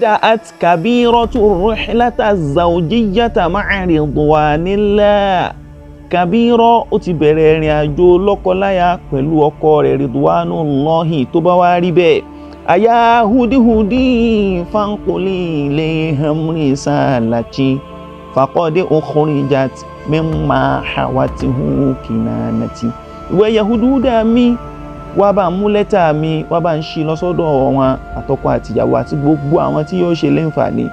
دعت كبيرة الرحلة الزوجية مع رضوان الله. Kabira ó ti bẹ̀rẹ̀ ìrìn àjò lọ́kọláya pẹ̀lú ọkọ rẹ̀ Ridwanullahi tó bá wá rí bẹ́ẹ̀. Aya hudihudi fanquli ilayhim risalati faqad ukhrijat mimma hawatihu kinanati. Ìwọ Yahududa mi, wá bá mú lẹ́tà mi, wá bá ń ṣí lọ sọ́dọ̀ wọn àtọkọ àtìyàwó àti gbogbo àwọn tí yóò ṣe láǹfààní.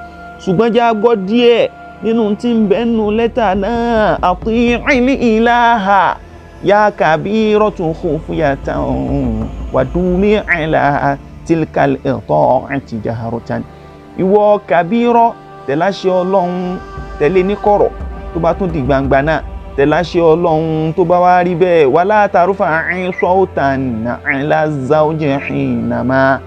Ṣùgbọ́n já gbọ́ díẹ̀ nínú tí ń bẹ nínú lẹ́tà náà. Ati'il ilaha ya kabiratu khufiyatan wa dumi ala tilkal ita'ati jaharatan. Ìwọ Kabira, tẹ̀láṣẹ Ọlọ́run, tẹ̀lé ní kọ̀rọ̀, tó bá tún di gbangba náà tẹ̀láṣẹ Ọlọ́run tó bá wá rí bẹ́ẹ̀. Wala tarfa'u sawtan ala zawji hinama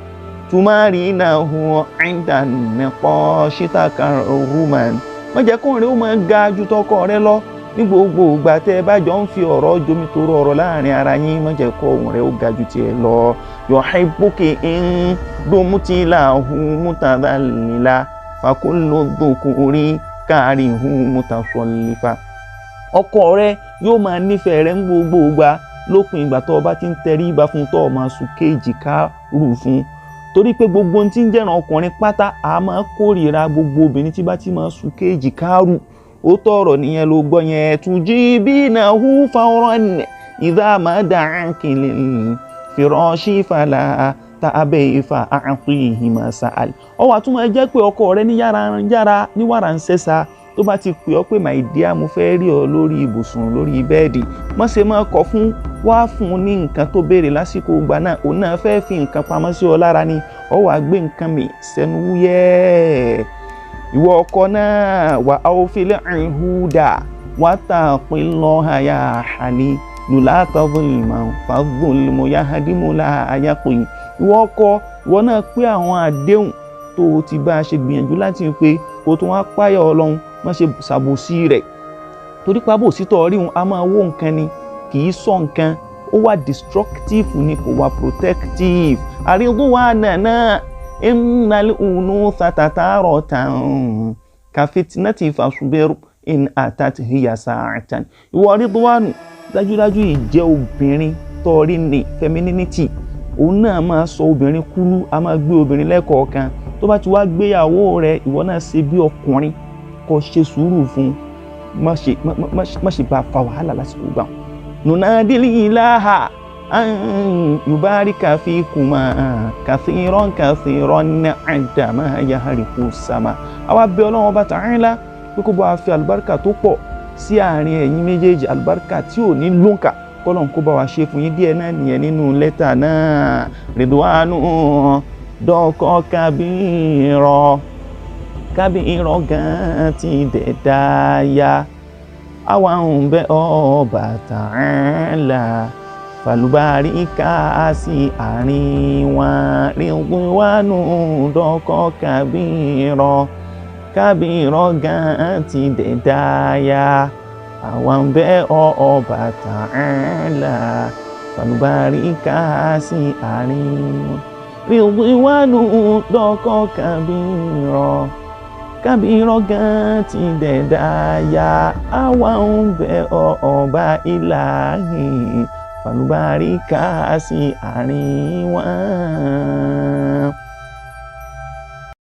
tumarinahu 'inda niqashi takarruman. Má jẹ́ kó rẹ̀ ó máa ga ju tọkọ rẹ̀ lọ ní gbogbo ìgbà tẹ́ bá jọ ń fi ọ̀rọ̀ jomitoro ọ̀rọ̀ láàrin ara yín. Má jẹ́ kó ohùn rẹ̀ ó ga ju tiẹ̀ lọ. Yuhibbuki in dumti lahu mutadhallila fakullu dhukuri karihu mutasallifa. Ọkọ rẹ̀ yóò máa nífẹ̀ẹ́ rẹ̀ ní gbogbo ìgbà lópin ìgbà tó bá ti ń tẹríba fún tó máa súnkẹ́ èjìká rù fún. Torí pé gbogbo ohun tí ń jẹ́ràn ọkùnrin pátá a máa kórìíra gbogbo obìnrin tí bá ti máa súnkẹ́ èjìká rù. Ó tọrọ nìyẹn ló gbọ́ yẹn. Tujibinahu fawran idha ma da'aki lil firashi fala ta'abi fa'atihi ma sa'al. Ó wá tún máa jẹ́ pé ọkọ rẹ̀ ní yára ní wàrà ń sẹ́sà tó bá ti pè ọ́ pé my dear mo fẹ́ rí ọ lórí ibùsùn lórí bẹ́ẹ̀dì, má ṣe máa kọ̀ fún, wá fún un ní nǹkan tó béèrè lásìkò ìgbà náà. Òun náà fẹ́ fi nǹkan pamọ́ sí ọ lára ni, ọ wá gbé nǹkan mi sẹ́nu wúyẹ́. Ìwọ ọkọ náà wà awfil uhuda wattaqillaha ya halilu la tadhlimu fadh-dhulmu yahdimu la yaqi. Ìwọ ọkọ, ìwọ náà pé àwọn àdéhùn tó ti bá a ṣe gbìyànjú láti pé kó tún wá páyà Ọlọ́run, má ṣe ṣàbòsí rẹ̀. Torí pé àbòsí tó rí wọn a máa wó nǹkan ni, kì í sọ nǹkan, ó wà destructive ni, kò wà protective. Àrídùwánà náà innal unutha tataratan ka fitnati fasbir in atat hiya sa'atan. Ìwọ Ridwanu, dájúdájú ìjẹ́ obìnrin tó rí ní femininity, òun náà máa sọ obìnrin kúrú, a máa gbé obìnrin lẹ́kọ̀ọ̀kan. Tó bá ti wá gbéyàwó rẹ̀, ìwọ náà ṣe bí ọkùnrin, kó ṣe sùúrù fún, má ṣe bá fa wàhálà lásìkò gbà. Nunadil ilaha an yubarika fikuma kathiran adama yahriku sama. Àwa bẹ̀ Ọlọ́run Ọba Ta'ala pé kó bá fi àlùbáríkà tó pọ̀ sí àárín ẹ̀yin méjèèjì, àlùbáríkà tí ò ní lóǹkà. Kọ́lọ́run kó bá wa ṣe fún yín. Díẹ̀ náà nìyẹn nínú lẹ́tà náà. Ridwanu dọ́kọ̀ Kabira gan ti dẹ̀ dáyà. Àwa ń bẹ̀ Ọba Ta'ala fàlùbáríkà sí àárín wọn. Ridwanu dọ́kọ̀ Kabira gan ti dẹ̀ dáyà. Àwa ń bẹ̀ Ọba Ta'ala fàlùbáríkà sí àárín wọn. Ridwanu dọ́kọ̀ Kabira gan ti dẹ̀ dáyà. Àwa ń bẹ̀ Ọba Ilahi fàlùbáríkà sí àárín wọn.